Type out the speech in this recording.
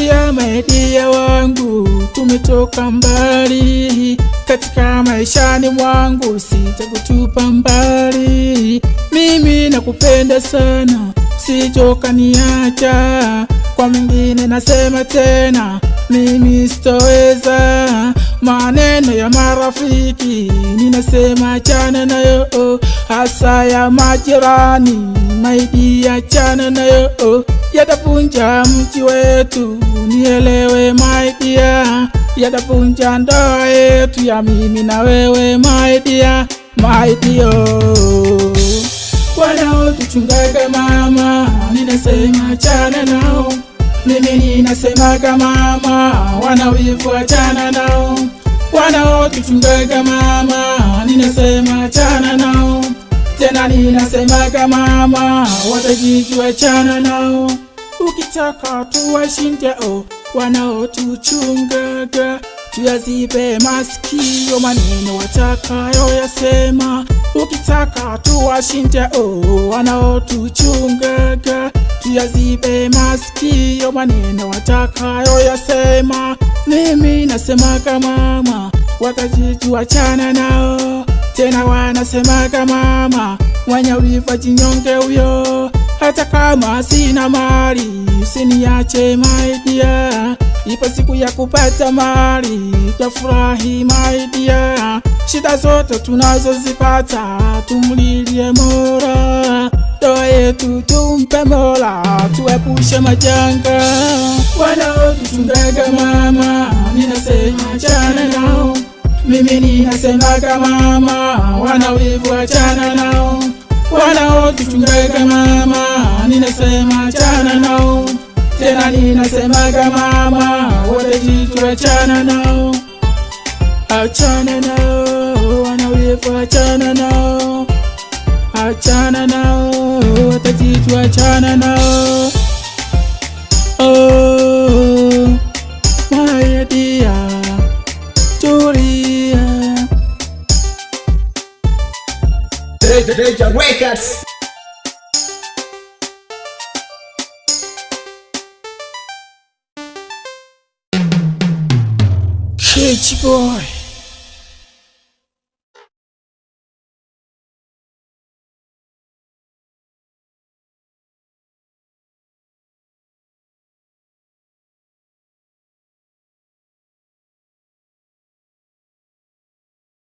Sikia maidia wangu, tumetoka mbali. Katika maishani mwangu sitakutupa mbali. Mimi nakupenda sana, sijoka niacha. Kwa mwingine nasema tena, mimi sitoweza. Maneno ya marafiki ninasema achana nayo, hasa ya majirani maidi achana nayo. Yatavunja mji wetu, nielewe my dear. Yatavunja ndoa yetu ya mimi na wewe my dear, my dear. Wanaotuchungaga mama, ninasema achana nao. Mimi ninasemaga mama, wanawivu achana nao. Wanaotuchungaga mama, ninasema achana nao. Tena ninasemaga mama, watajijua achana nao. Ukitaka tuwashinde wanaotuchungaga, tuyazibe masikio maneno watakayo yasema. Ukitaka tuwashinde wanaotuchungaga, tuyazibe masikio maneno watakayo yasema. Mimi nasemaga mama, watajijua achana nao. Tena wanasemaga mama, wanyawiva jinyonge huyo. Hata kama sina mali, usiniache my dear. Ipo siku ya kupata mali, tafurahi my dear. Shida zote tunazozipata, tumlilie Mola. Ndoa yetu tumpe Mola, tuepushe majanga. Wanaotuchungaga mama, ninasema achana nao. Mimi ninasemaga mama, wanawivu achana nao. Wanaotuchungaga mama, ninasema achana nao. Tena ninasemaga mama, watajijua achana nao. Achana nao, wanawivu achana nao. Achana nao, watajijua achana nao. Oh, my dear, Julia. Deja Records. Hitch boy.